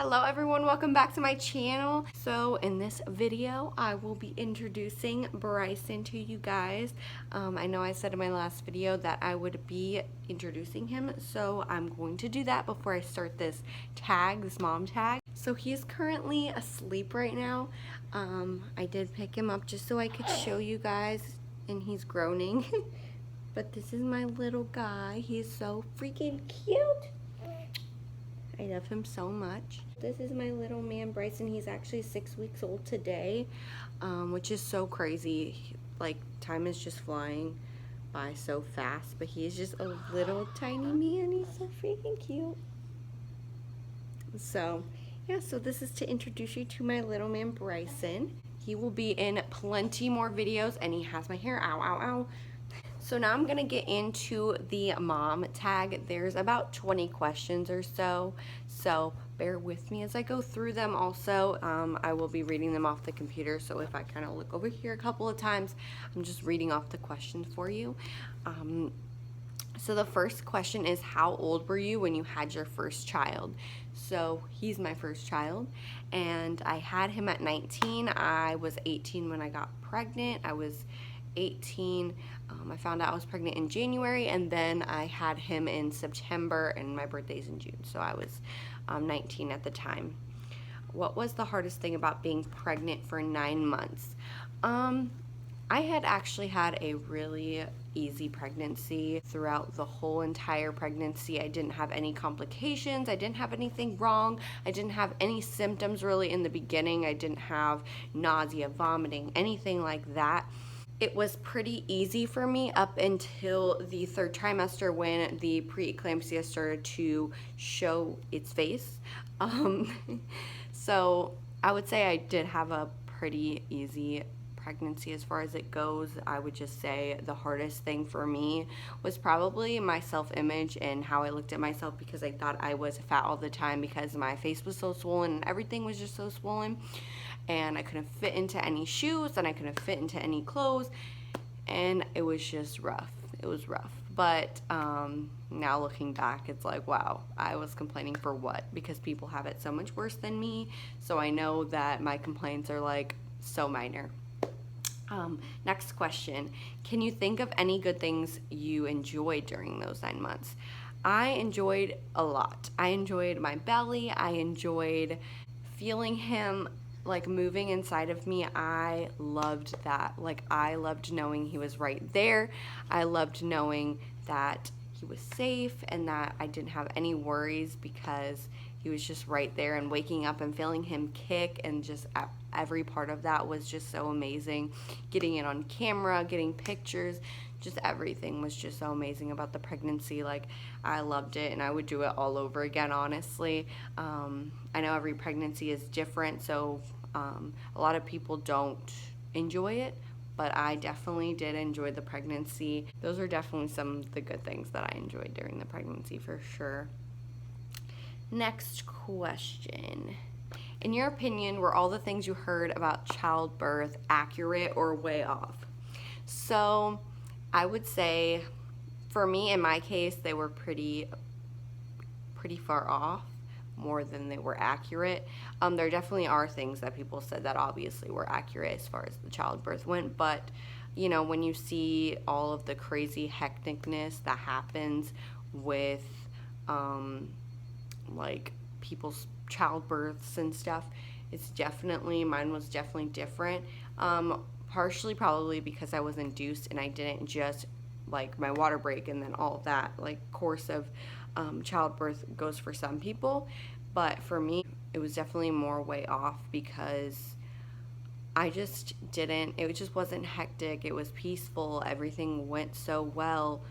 Hello everyone, welcome back to my channel. So in this video I will be introducing Bryson to you guys. I know I said in my last video that I would be introducing him, so I'm going to do that before I start this mom tag. So he's currently asleep right now. I did pick him up just so I could show you guys, and he's groaning. But this is my little guy. He's so freaking cute. I love him so much. This is my little man Bryson. He's actually 6 weeks old today, which is so crazy. Like, time is just flying by so fast, but he is just a little tiny man. He's so freaking cute. So yeah, so this is to introduce you to my little man Bryson. He will be in plenty more videos, and he has my hair. Ow, ow, ow. So now I'm gonna get into the mom tag. There's about 20 questions or so bear with me as I go through them. Also, I will be reading them off the computer, so if I kind of look over here a couple of times, I'm just reading off the questions for you. So the first question is, how old were you when you had your first child? So he's my first child, and I had him at 19. I was 18 when I got pregnant. I was 18. I found out I was pregnant in January, and then I had him in September, and my birthday's in June, so I was 19 at the time. What was the hardest thing about being pregnant for 9 months? I had actually had a really easy pregnancy throughout the whole entire pregnancy. I didn't have any complications. I didn't have anything wrong. I didn't have any symptoms really in the beginning. I didn't have nausea, vomiting, anything like that. It was pretty easy for me up until the 3rd trimester when the preeclampsia started to show its face. So I would say I did have a pretty easy pregnancy as far as it goes. I would just say the hardest thing for me was probably my self-image and how I looked at myself, because I thought I was fat all the time because my face was so swollen and everything was just so swollen, and I couldn't fit into any shoes and I couldn't fit into any clothes, and it was just rough. It was rough. But now looking back, it's like, wow, I was complaining for what? Because people have it so much worse than me, so I know that my complaints are like so minor. Next question. Can you think of any good things you enjoyed during those 9 months? I enjoyed a lot. I enjoyed my belly. I enjoyed feeling him like moving inside of me. I loved that. Like, I loved knowing he was right there. I loved knowing that he was safe and that I didn't have any worries because he was just right there, and waking up and feeling him kick, and just every part of that was just so amazing. Getting it on camera, getting pictures, just everything was just so amazing about the pregnancy. Like, I loved it, and I would do it all over again, honestly. I know every pregnancy is different, so a lot of people don't enjoy it, but I definitely did enjoy the pregnancy. Those are definitely some of the good things that I enjoyed during the pregnancy, for sure. Next question. In your opinion, were all the things you heard about childbirth accurate or way off? So I would say, for me, in my case, they were pretty far off, more than they were accurate. There definitely are things that people said that obviously were accurate as far as the childbirth went, but you know, when you see all of the crazy hecticness that happens with like people's childbirths and stuff, it's definitely, mine was definitely different. Partially probably because I was induced and I didn't just like my water break and then all of that like course of childbirth goes for some people, but for me it was definitely more way off because I just didn't, it just wasn't hectic, it was peaceful, everything went so well.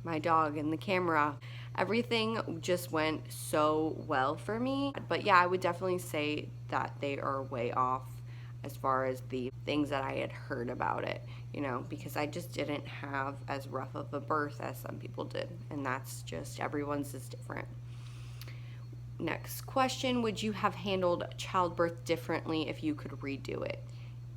My dog and the camera, everything just went so well for me. But yeah, I would definitely say that they are way off as far as the things that I had heard about it, you know, because I just didn't have as rough of a birth as some people did, and that's just, everyone's is different. Next question, would you have handled childbirth differently if you could redo it?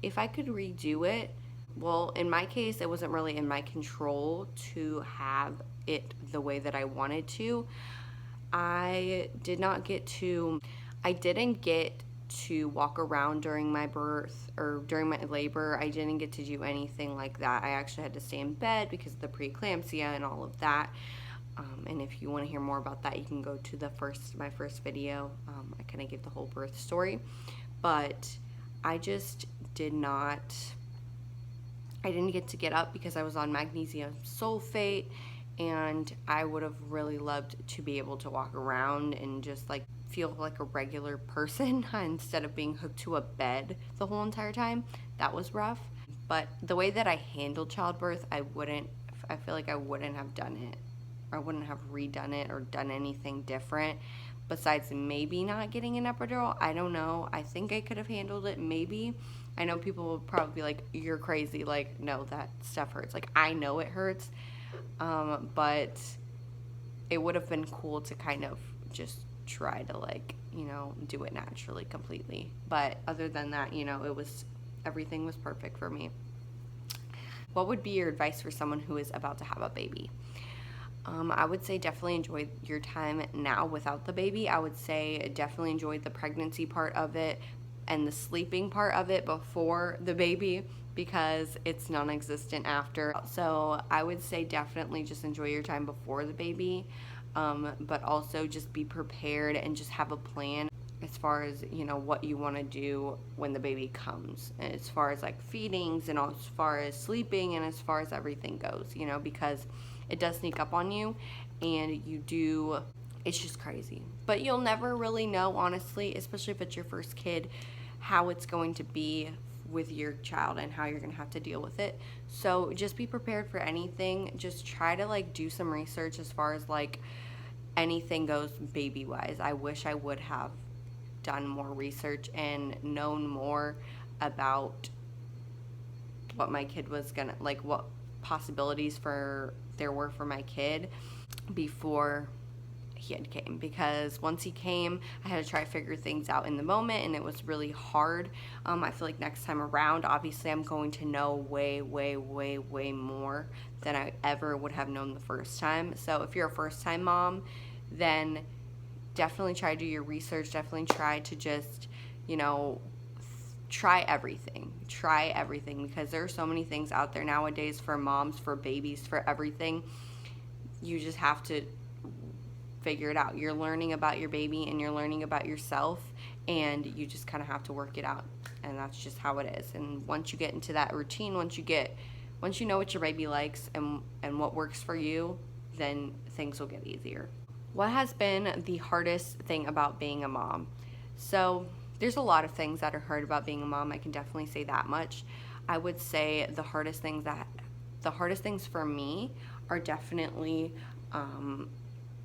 If I could redo it, well, in my case, it wasn't really in my control to have it the way that I wanted to. I didn't get to walk around during my birth or during my labor. I didn't get to do anything like that. I actually had to stay in bed because of the preeclampsia and all of that. And if you want to hear more about that, you can go to my first video. I kind of give the whole birth story, but I just I didn't get to get up because I was on magnesium sulfate, and I would have really loved to be able to walk around and just like feel like a regular person instead of being hooked to a bed the whole entire time. That was rough. But the way that I handled childbirth, I feel like I wouldn't have done it. I wouldn't have redone it or done anything different besides maybe not getting an epidural. I don't know. I think I could have handled it maybe. I know people will probably be like, you're crazy. Like, no, that stuff hurts. Like, I know it hurts. But it would have been cool to kind of just try to, like, do it naturally completely. But other than that, everything was perfect for me. What would be your advice for someone who is about to have a baby? I would say definitely enjoy your time now without the baby. I would say definitely enjoy the pregnancy part of it and the sleeping part of it before the baby, because it's non-existent after. So I would say definitely just enjoy your time before the baby, but also just be prepared and just have a plan as far as what you want to do when the baby comes, as far as like feedings and as far as sleeping and as far as everything goes, because it does sneak up on you, and it's just crazy. But you'll never really know, honestly, especially if it's your first kid, how it's going to be with your child and how you're going to have to deal with it. So just be prepared for anything. Just try to like do some research as far as like anything goes baby wise. I wish I would have done more research and known more about what my kid was gonna, like what possibilities there were for my kid before he had came, because once he came I had to try to figure things out in the moment, and it was really hard. I feel like next time around, obviously I'm going to know way more than I ever would have known the first time. So if you're a first time mom, then definitely try to do your research. Definitely try to just try everything, because there are so many things out there nowadays for moms, for babies, for everything. You just have to figure it out. You're learning about your baby and you're learning about yourself, and you just kind of have to work it out, and that's just how it is. And once you get into that routine, once you know what your baby likes and what works for you, then things will get easier. What has been the hardest thing about being a mom? So there's a lot of things that are hard about being a mom. I can definitely say that much. I would say the hardest things for me are definitely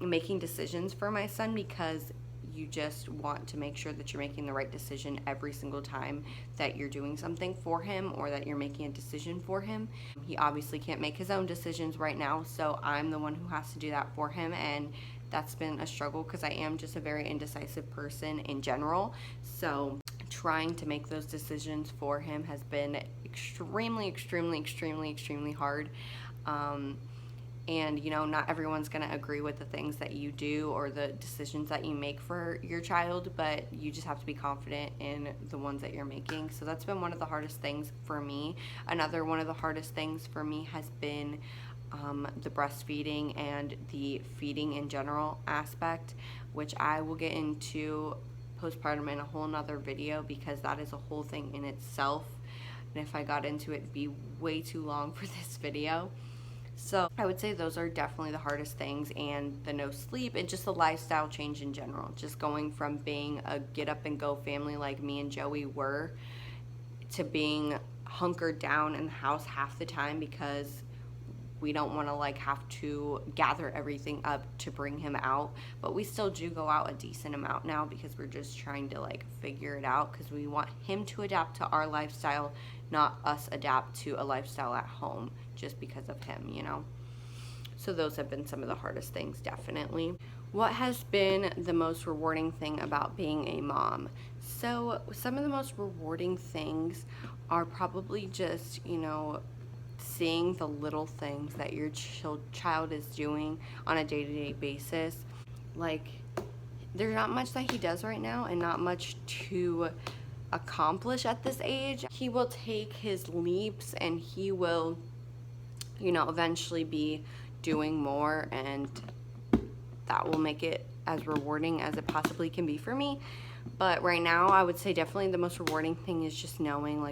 making decisions for my son, because you just want to make sure that you're making the right decision every single time that you're doing something for him or that you're making a decision for him. He obviously can't make his own decisions right now, so I'm the one who has to do that for him, and that's been a struggle because I am just a very indecisive person in general. So trying to make those decisions for him has been extremely hard. And not everyone's going to agree with the things that you do or the decisions that you make for your child, but you just have to be confident in the ones that you're making. So that's been one of the hardest things for me. Another one of the hardest things for me has been the breastfeeding and the feeding in general aspect, which I will get into postpartum in a whole nother video, because that is a whole thing in itself, and if I got into it, it'd be way too long for this video. So I would say those are definitely the hardest things, and the no sleep and just the lifestyle change in general. Just going from being a get up and go family like me and Joey were, to being hunkered down in the house half the time because we don't want to like have to gather everything up to bring him out, but we still do go out a decent amount now because we're just trying to like figure it out, because we want him to adapt to our lifestyle, not us adapt to a lifestyle at home just because of him, So those have been some of the hardest things, definitely. What has been the most rewarding thing about being a mom? So some of the most rewarding things are probably just, seeing the little things that your child is doing on a day-to-day basis. Like, there's not much that he does right now and not much to accomplish at this age. He will take his leaps and he will, you know, eventually be doing more, and that will make it as rewarding as it possibly can be for me. But right now, I would say definitely the most rewarding thing is just knowing,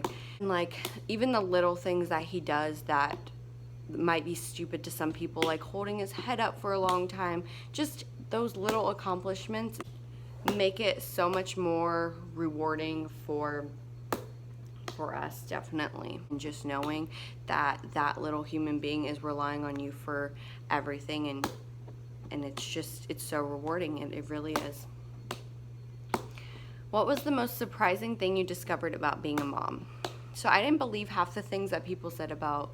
like even the little things that he does that might be stupid to some people, like holding his head up for a long time, just those little accomplishments make it so much more rewarding for us, definitely. And just knowing that that little human being is relying on you for everything, and it's so rewarding, and it really is. What was the most surprising thing you discovered about being a mom? So I didn't believe half the things that people said about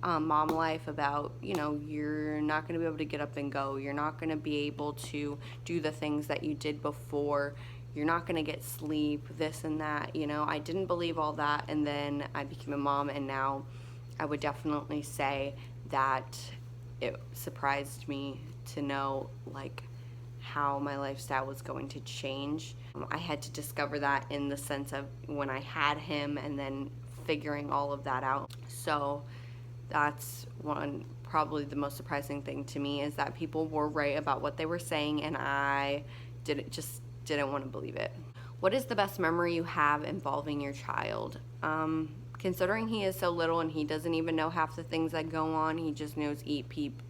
mom life, about, you know, you're not going to be able to get up and go, you're not going to be able to do the things that you did before, you're not going to get sleep, this and that, you know. I didn't believe all that, and then I became a mom, and now I would definitely say that it surprised me to know, like, how my lifestyle was going to change. I had to discover that in the sense of when I had him, and then figuring all of that out. So that's probably the most surprising thing to me, is that people were right about what they were saying, and I didn't want to believe it. What is the best memory you have involving your child? Considering he is so little and he doesn't even know half the things that go on, he just knows eat, poop,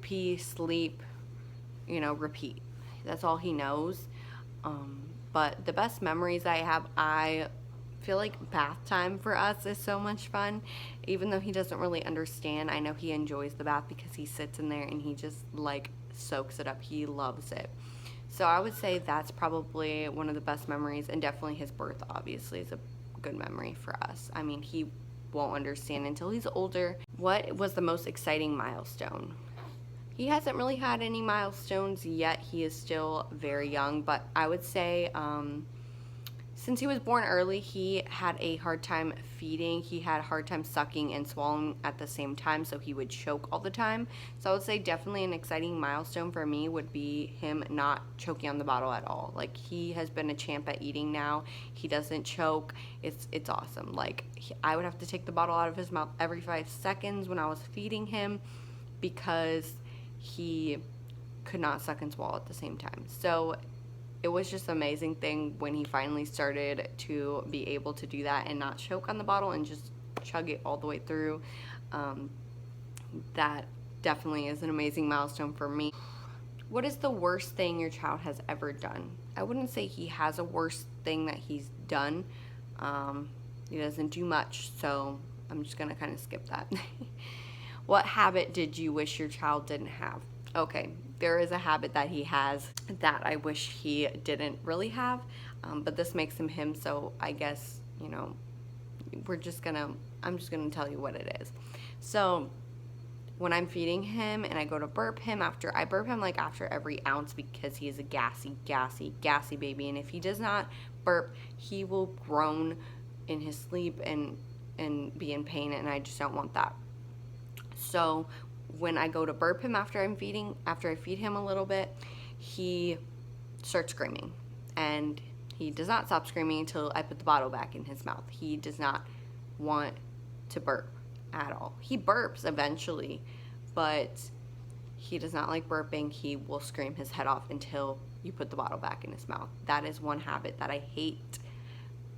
pee, sleep, you know, repeat. That's all he knows. But the best memories I feel like bath time for us is so much fun. Even though he doesn't really understand, I know he enjoys the bath because he sits in there and he just like soaks it up. He loves it. So I would say that's probably one of the best memories, and definitely his birth obviously is a good memory for us. I mean, he won't understand until he's older. What was the most exciting milestone? He hasn't really had any milestones yet. He is still very young, but I would say since he was born early, he had a hard time feeding. He had a hard time sucking and swallowing at the same time, so he would choke all the time. So I would say definitely an exciting milestone for me would be him not choking on the bottle at all. Like, he has been a champ at eating now. He doesn't choke. It's awesome. Like, I would have to take the bottle out of his mouth every 5 seconds when I was feeding him because he could not suck and swallow at the same time. So it was just an amazing thing when he finally started to be able to do that and not choke on the bottle and just chug it all the way through. That definitely is an amazing milestone for me. What is the worst thing your child has ever done? I wouldn't say he has a worst thing that he's done. He doesn't do much, so I'm just gonna kind of skip that. What habit did you wish your child didn't have? Okay, there is a habit that he has that I wish he didn't really have, but this makes him him, so I guess, you know, I'm just gonna tell you what it is. So when I'm feeding him and I go to burp him, I burp him like after every ounce because he is a gassy baby, and if he does not burp, he will groan in his sleep and be in pain, and I just don't want that. So when I go to burp him after I feed him a little bit, he starts screaming, and he does not stop screaming until I put the bottle back in his mouth. He does not want to burp at all. He burps eventually, but he does not like burping. He will scream his head off until you put the bottle back in his mouth. That is one habit that I hate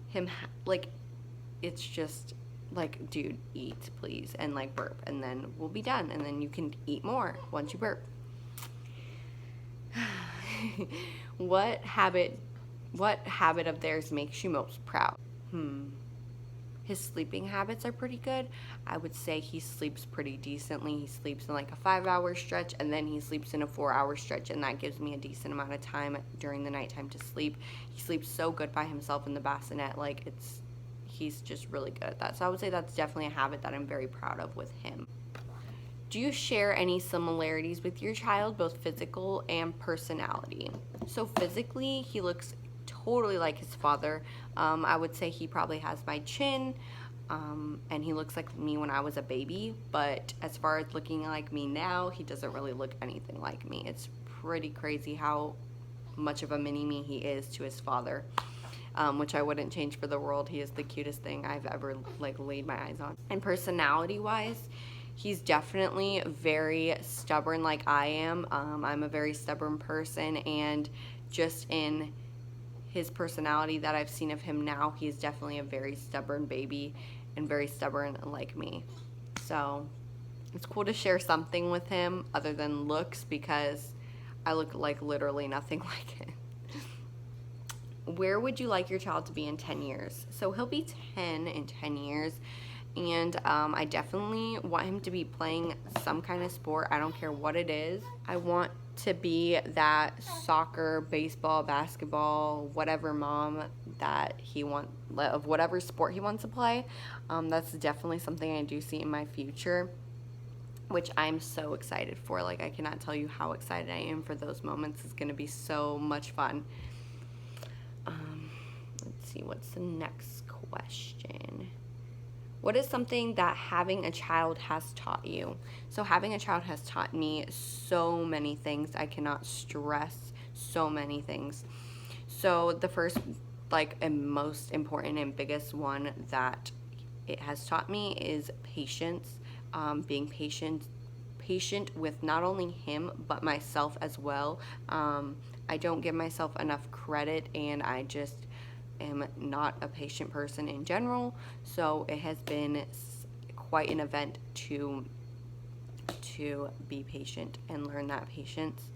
him. Like, it's just like, dude, eat please, and like burp, and then we'll be done, and then you can eat more once you burp. What habit of theirs makes you most proud? His sleeping habits are pretty good. I would say he sleeps pretty decently. He sleeps in like a 5-hour stretch, and then he sleeps in a 4-hour stretch, and that gives me a decent amount of time during the nighttime to sleep. He sleeps so good by himself in the bassinet. Like, he's just really good at that. So I would say that's definitely a habit that I'm very proud of with him. Do you share any similarities with your child, both physical and personality? So physically, he looks totally like his father. I would say he probably has my chin. and he looks like me when I was a baby, but as far as looking like me now, he doesn't really look anything like me. It's pretty crazy how much of a mini-me he is to his father, which I wouldn't change for the world. He is the cutest thing I've ever laid my eyes on. And personality-wise, he's definitely very stubborn like I am. I'm a very stubborn person, and just in his personality that I've seen of him now, he's definitely a very stubborn baby and very stubborn like me. So it's cool to share something with him other than looks, because I look like literally nothing like him. Where would you like your child to be in 10 years? So he'll be 10 in 10 years, and I definitely want him to be playing some kind of sport. I don't care what it is. I want to be that soccer, baseball, basketball, whatever mom that he wants, of whatever sport he wants to play. That's definitely something I do see in my future, which I'm so excited for. Like, I cannot tell you how excited I am for those moments. It's going to be so much fun. Let's see, what's the next question? What is something that having a child has taught you? So having a child has taught me so many things. I cannot stress so many things. So the first, and most important and biggest one that it has taught me is patience. Being patient with not only him but myself as well. I don't give myself enough credit, and I just am not a patient person in general. So it has been quite an event to be patient and learn that patience.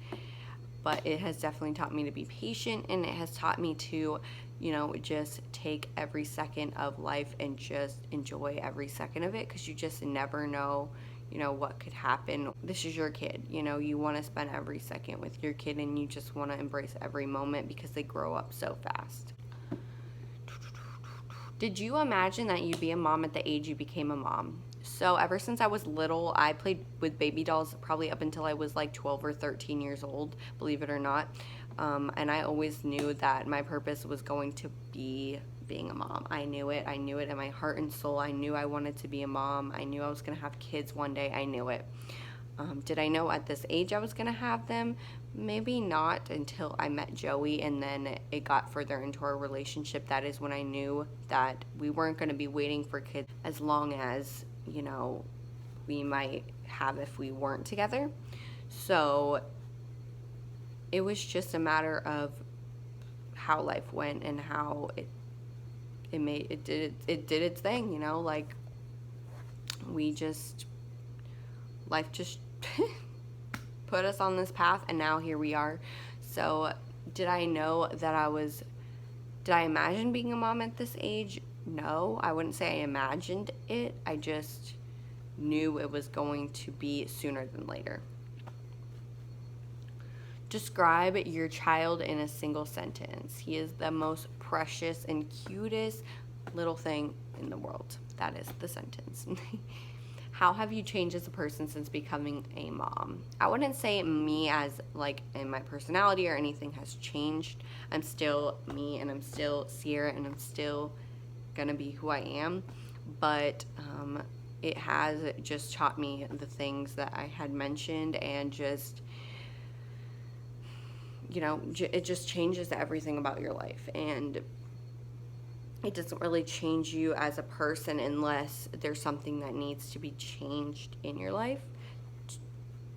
But it has definitely taught me to be patient, and it has taught me to, just take every second of life and just enjoy every second of it, because you just never know, what could happen. This is your kid, you want to spend every second with your kid, and you just want to embrace every moment because they grow up so fast. Did you imagine that you'd be a mom at the age you became a mom? So ever since I was little, I played with baby dolls probably up until I was like 12 or 13 years old, believe it or not. And I always knew that my purpose was going to be being a mom. I knew it in my heart and soul. I knew I wanted to be a mom. I knew I was going to have kids one day. I knew it. Did I know at this age I was going to have them? Maybe not until I met Joey, and then it got further into our relationship. That is when I knew that we weren't going to be waiting for kids as long as, we might have if we weren't together. So it was just a matter of how life went and how it did its thing, life just put us on this path, and now here we are. So did I imagine being a mom at this age? No, I wouldn't say I imagined it. I just knew it was going to be sooner than later. Describe your child in a single sentence. He is the most precious and cutest little thing in the world. That is the sentence. How have you changed as a person since becoming a mom? I wouldn't say me as in my personality or anything has changed. I'm still me, and I'm still Sierra, and I'm still gonna be who I am. But it has just taught me the things that I had mentioned, and just it just changes everything about your life, and it doesn't really change you as a person unless there's something that needs to be changed in your life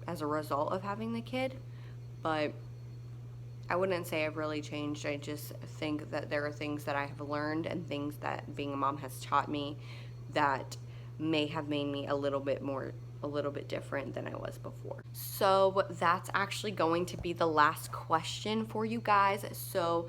as a result of having the kid. But I wouldn't say I've really changed. I just think that there are things that I have learned and things that being a mom has taught me that may have made me a little bit different than I was before. So that's actually going to be the last question for you guys. So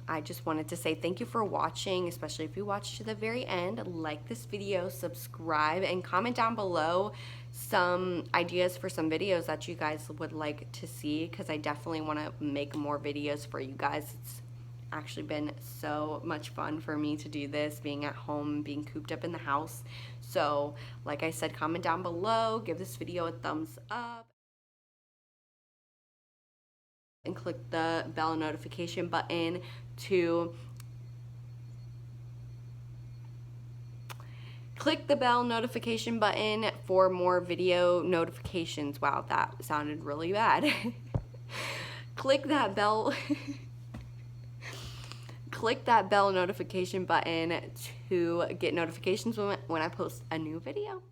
I just wanted to say thank you for watching, especially if you watched to the very end. Like this video, subscribe, and comment down below some ideas for some videos that you guys would like to see, because I definitely want to make more videos for you guys. It's actually been so much fun for me to do this, being at home, being cooped up in the house. So like I said, comment down below, give this video a thumbs up, and click the bell notification button to Click the bell notification button for more video notifications. Wow, that sounded really bad. Click that bell. Click that bell notification button to get notifications when I post a new video.